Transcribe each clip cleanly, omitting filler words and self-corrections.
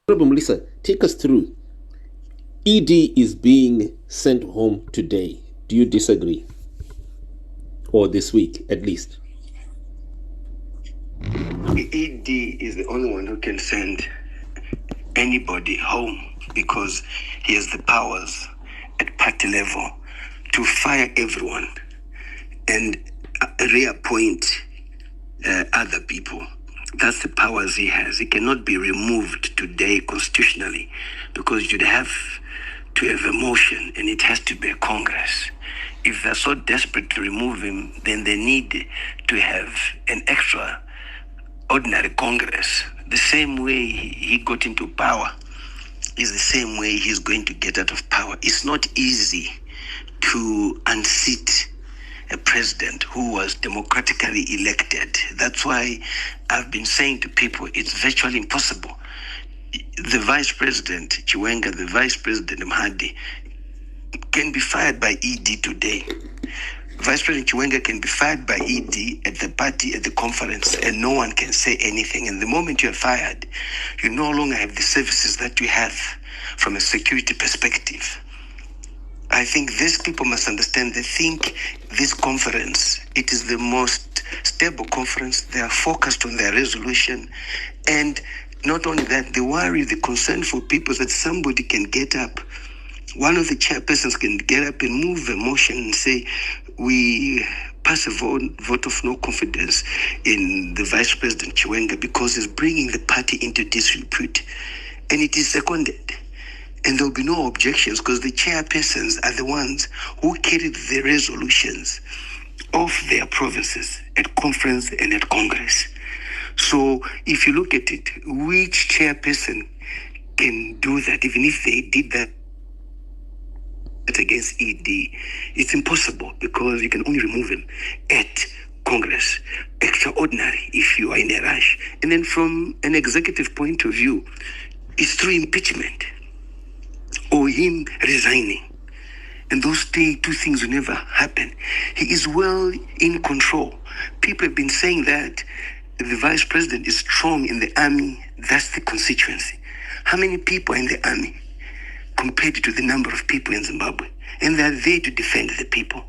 Honorable Melissa, take us through. ED is being sent home today. Do you disagree? Or this week, at least? The ED is the only one who can send anybody home because he has the powers at party level to fire everyone and reappoint other people. That's the powers he has. He cannot be removed today constitutionally because you'd have to have a motion and it has to be a Congress. If they're so desperate to remove him, then they need to have an extraordinary Congress. The same way he got into power is the same way he's going to get out of power. It's not easy to unseat a president who was democratically elected. That's why I've been saying to people it's virtually impossible. The Vice President Chiwenga, the Vice President Mhadi can be fired by ED today. Vice President Chiwenga can be fired by ED at the party, at the conference, and no one can say anything. And the moment you're fired, you no longer have the services that you have from a security perspective. I think these people must understand, they think this conference, it is the most stable conference. They are focused on their resolution. And not only that, they worry, the concern for people that somebody can get up. One of the chairpersons can get up and move a motion and say, we pass a vote of no confidence in the Vice President Chiwenga because he's bringing the party into disrepute. And it is seconded. And there will be no objections because the chairpersons are the ones who carried the resolutions of their provinces at conference and at Congress. So if you look at it, which chairperson can do that? Even if they did that against ED, it's impossible because you can only remove him at Congress. Extraordinary if you are in a rush. And then from an executive point of view, it's through impeachment or him resigning. And those two things will never happen. He is well in control. People have been saying that the vice president is strong in the army. That's the constituency. How many people are in the army compared to the number of people in Zimbabwe? And they're there to defend the people.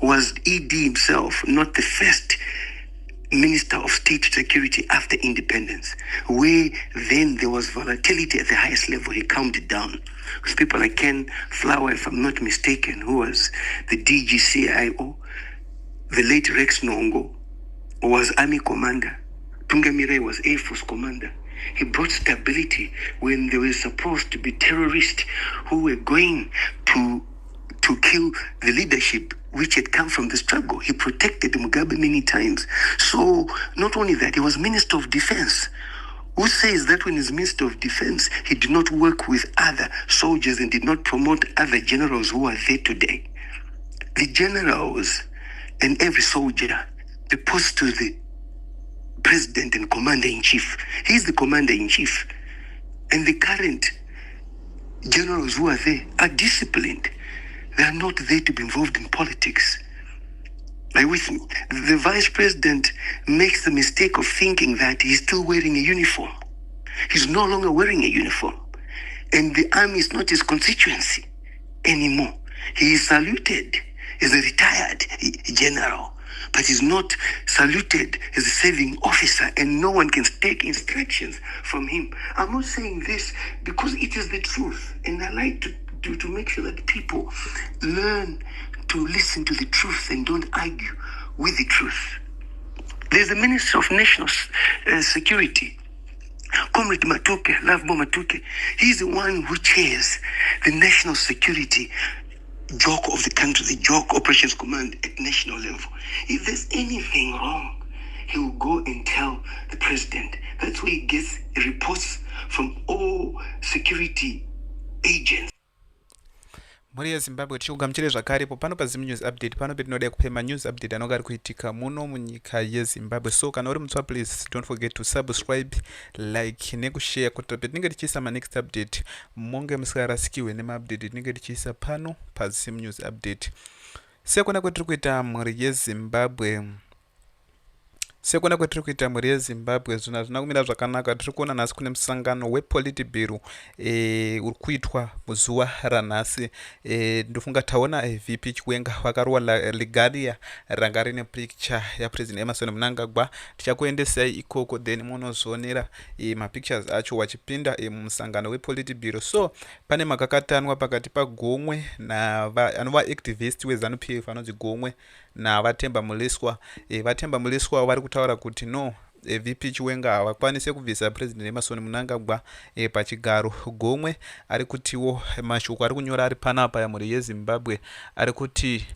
Was ED himself not the first Minister of State Security after independence, where then there was volatility at the highest level? He calmed it down. With people like Ken Flower, if I'm not mistaken, who was the DGCIO, the late Rex Nongo was Army Commander, Tungamire was Air Force Commander. He brought stability when there were supposed to be terrorists who were going to kill the leadership which had come from the struggle. He protected Mugabe many times. So not only that, he was Minister of Defense. Who says that when he's Minister of Defense, he did not work with other soldiers and did not promote other generals who are there today? The generals and every soldier reports to the President and Commander-in-Chief. He's the Commander-in-Chief. And the current generals who are there are disciplined. They are not there to be involved in politics. Are you with me? The Vice President makes the mistake of thinking that he's still wearing a uniform. He's no longer wearing a uniform. And the army is not his constituency anymore. He is saluted as a retired general, but he's not saluted as a serving officer, and no one can take instructions from him. I'm not saying this because it is the truth, and I like to make sure that people learn to listen to the truth and don't argue with the truth. There's the Minister of National Security, Comrade Matuke, Lovebo Matuke. He's the one who chairs the national security joke of the country, the joke operations command at national level. If there's anything wrong, he will go and tell the president. That's where he gets reports from all security agents. Mhuri yeZimbabwe tichikugamuchire zvakarepo pano paZim News Update, pano petinoda kupema news update anonga ari kuitika muno munyika yeZimbabwe. So kana uri mutsva, please don't forget to subscribe, like nekushare kuti petinenge tichiisa next update monge musingarasikiwe nemaupdate tinenge tichiisa pano paZim News Update. Sekona kwetiri kuita mhuri yeZimbabwe Sekuona kwetiri kuita mhuri yezimbabwe zvinhu hazvina kumira zvakanaka. Tiri kuona nhasi kune musangano wepolitibhiro uri kuitwa muzuva ranhasi. Ndofunga taona VP Chiwenga vakarowa ligaria ranga rine picture yapresident Emerson Mnangagwa. Tichakuendesai ikoko then munozvionera mapictures acho wachipinda mumusangano wepolitibhiro. So pane makakatanwa pakati paGomwe anova activist weZANU-PF anonzi Gomwe navatemba muliswa. Vatemba muliswa vari kutaura kuti no, VP Chiwenga havakwanise kubvisa president Emerson Mnangagwa pachigaro. Gomwe ari kutiwo mashoko ari kunyora ari panapa yamhuri yeZimbabwe ari kuti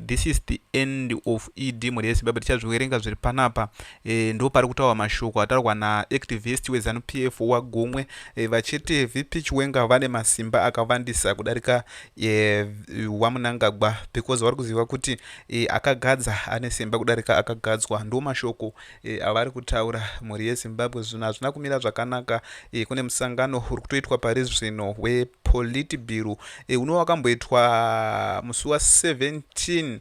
this is the end of ED mhuri yeZimbabwe. Tichazviverenga zviri panapa. Ndo pari kutaurwa mashoko ataurwa naactivist weZANU-PF waGomwe vachiti VP Chiwenga vane masimba akawandisa kudarika waMnangagwa because vari kuziva kuti akagadza ane simba kudarika akagadzwa. Ndo mashoko avari kutaura mhuri yeZimbabwe. Zvinhu hazvina kumira zvakanaka. Kune musangano uri kutoitwa pari zvino wepolitibhiro unova wakamboitwa musi wa17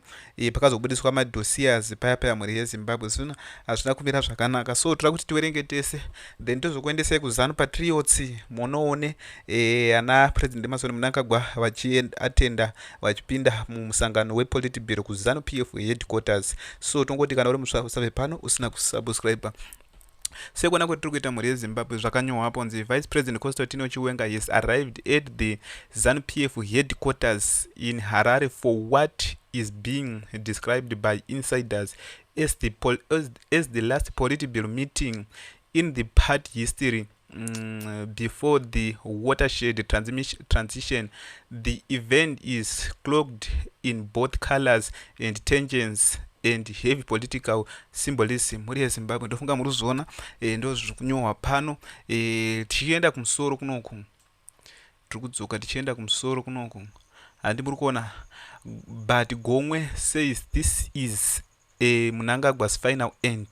pakazobudiswa madhosiers paya mhuri yeZimbabwe. Zvino hazvina kumira zvakanaka. So tira kuti tiverenge tese then tozokuendesai kuZANU Patriots munoone ana president Emerson Mnangagwa vachiatenda vachipinda mumusangano wepolitibhiro kuZANU-PF headquarters. So tongoti kana uri muswa usave pano usina kusubscribe. Sekuona kwetiri kuita mhuri yeZimbabwe zvakanyorwa ponzi Vice President Constantino Chiwenga has arrived at the ZANU-PF headquarters in Harare for what is being described by insiders as the last Politburo meeting in the party history. Before the watershed transition. The event is cloaked in both colors and tensions and heavy political symbolism. Mhuri yeZimbabwe ndofunga muri kuzviona ndo zviri kunyorwa pano. Tichienda kumusoro kunoku, tiri kudzoka tichienda kumusoro kunoku, handi muri kuona, but Gomwe says this is Mnangagwa's final end.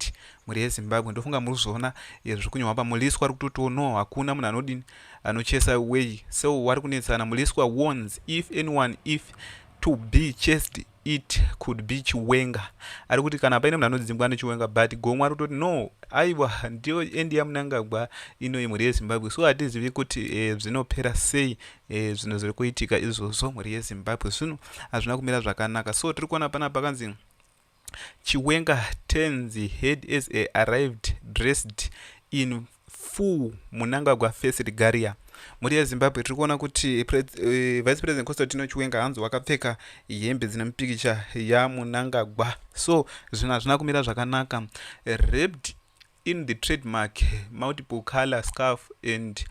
Mhuri yeZimbabwe ndofunga muri kuzviona zviri kunyorwa pa. Muliswa ari kutoti no, hakuna munhu anodini anochesa way. So vari kunetsana. Muliswa warns if anyone if to be chased it could be Chiwenga. Ari kuti kana paine munhu anodzimbwa neChiwenga, but Gomwe ari kutoti no, aiwa ndiyo endi yaMnangagwa ino mhuri yeZimbabwe. So hatizivi kuti zvinopera sei zvinhu zviri kuitika izvozvo mhuri yeZimbabwe. Zvino hazvina kumira zvakanaka. So tiri kuona panapa pakanzi Chiwenga turns head as arrived dressed in full Mnangagwa face regalia. Mhuri yeZimbabwe tiri kuona kuti Vice President Constantino Chiwenga hanzi wakapfeka hembe dzine mipikicha yaMnangagwa. So zvinhu hazvina kumira zvakanaka. Wrapped in the trademark multiple color scarf and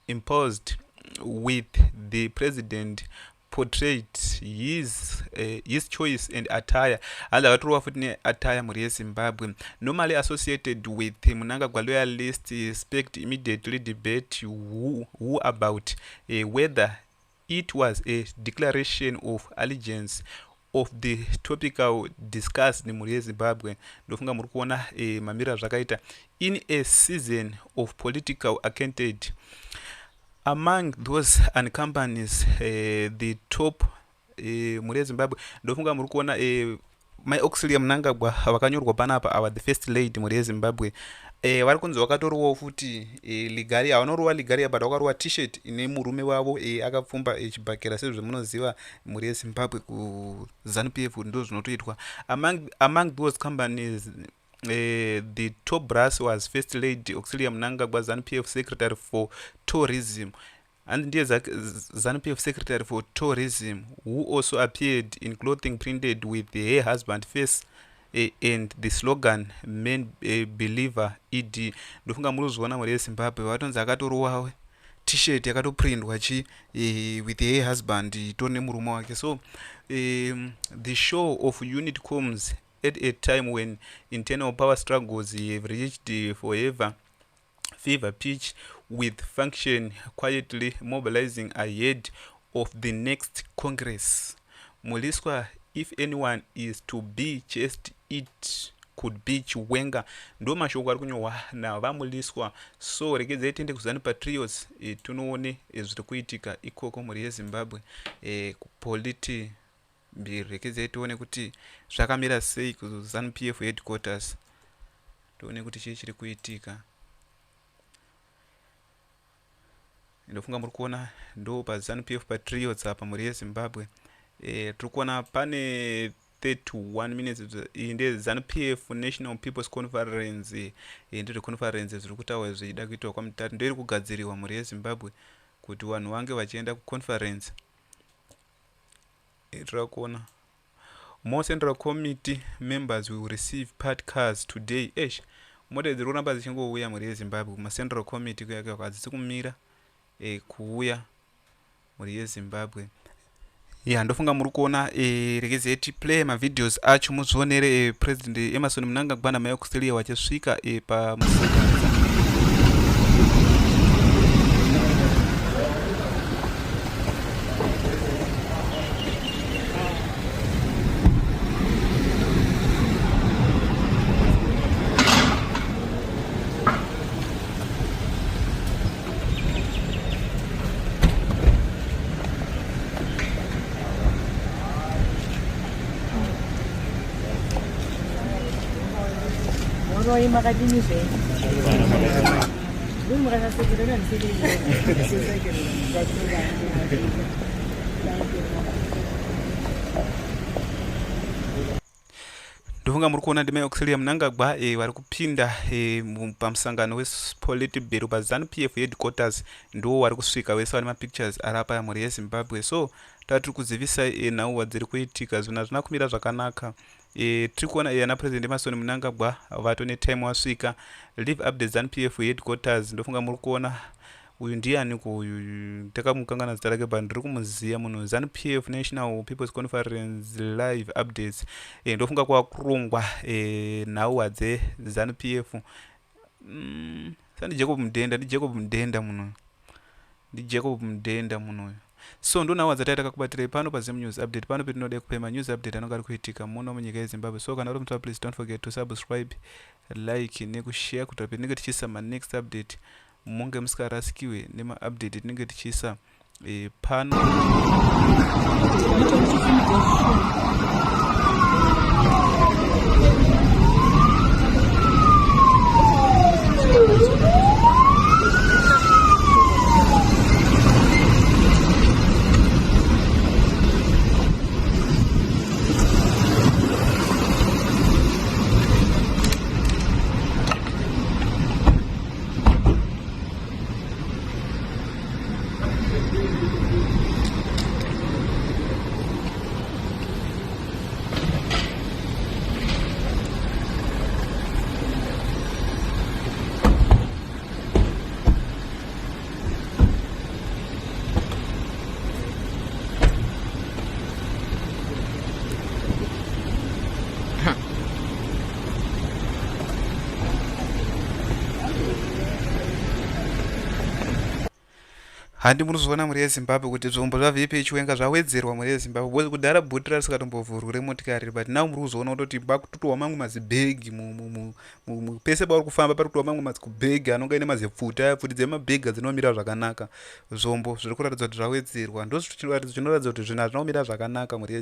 imposed with the president portrayed his choice and attire. Hanzi akatorwa futi neattire mhuri yeZimbabwe. Normally associated with Mnangagwa loyalist expect immediately debate who about whether it was a declaration of allegiance of the topical discussed mhuri yeZimbabwe. Ndofunga muri kuona mamira zvakaita. In a season of political accounted among those and companies the top mhuri yeZimbabwe ndofunga muri kuona my auxiliary Mnangagwa vakanyorwa panapa ava the first lady mhuri yeZimbabwe. Vari kunzi vakatorowawo futi ligaria, havanorowa ligaria but vakarowa t-shirt ine murume wavo akapfumba chibhakera sezvemunoziva mhuri yeZimbabwe kuZANU-PF ndo zvinotoitwa. Among those companies the top brass was First Lady Auxilia Mnangagwa, ZANU-PF Secretary for Tourism, and ndiye ZANU-PF Secretary for Tourism, who also appeared in clothing printed with her husband face and the slogan "Men Believer ED." Ndofunga muri kuzviona mhuri yeZimbabwe vatonzi akatorowawo t-shirt yakatoprindwa with her husband itori nemurume wake. So the show of unit comes at a time when internal power struggles have reached fever pitch, with function quietly mobilizing ahead of the next Congress. Muliswa, if anyone is to be chased, it could be Chiwenga. Ndo mashoko ari kunyorwa navamuliswa. So regedzai tiende kuZANU Patriots tunoone zviri kuitika ikoko mhuri yeZimbabwe kupoliti mbiri. Rekezai tione kuti zvakamira sei ku ZANU-PF headquarters. Tione kuti chii chiri kuitika. Ndofunga muri kuona ndo pa ZANU-PF Patriots apa muri yeZimbabwe. Tiri kuona pane 31 minutes inde ZANU-PF National People's Conference. Ndiri conference zviri kutaura zveida kuitwa kwaMutare. Ndo iri kugadziriwa muri yeZimbabwe kuti vanhu vange vachienda kuconference. Tiri kuona more Central Committee members will receive part cars today. Mota dziri kuramba dzichingouya muri yeZimbabwe kuma Central Committee kuyaka hadzisi kumira kuuya muri yeZimbabwe. Ndofunga muri kuona rekezai tiplay mavideos acho muzvionere President Emmerson Mnangagwa namai Australia vachisvika pamusika. Ndofunga muri kuona ndimai Australia Mnangagwa vari kupinda pamusangano wePolitburo pa ZANU-PF headquarters. Ndo vari kusvika vese vane mapictures arapa muri yeZimbabwe. So tiri kuzivisa nhauwa dziri kuitika zvinhu hazvina kumira zvakanaka. Tiri kuona ana President Emmerson Mnangagwa vatone time wasvika live update ZANU-PF headquarters. Ndofunga muri kuona uyu ndiani uyu takamukangana zita rake bani ndiri kumuziva munhu ZANU-PF National People's Conference live updates. Ndofunga kwakurongwa nhauwa dzeZANU-PF. Jacob Mudenda munhu. So ndo nhauwa dzataita kakubatirei pano paZim News Update. Pano petinoda kupema news update anonga ari kuitika muno munyika yeZimbabwe. So kana uri mutwa, please don't forget to subscribe, like nekushare kuti patinenge tichiisa next update munge musikarasikirwe nemaupdate tinenge tichiisa pano. Handi munozoona muri yeZimbabwe kuti zvombo zvaVP Chiwenga zvawedzerwa muri yeZimbabwe. Kudhara bhuti risingatombovhurwi remotikari, but now muri kuzoona kuti pakutotowa mamwe mazibhegi pese pauri kufamba pari kutowa mamwe mazibhegi anonga ine mazipfuta pfuti dzemabhegi dzinomira zvakanaka. Zvombo zviri kuratidza kuti zvawedzerwa, ndo zvinoratidza kuti zvinhu hazvinomira zvakanaka muri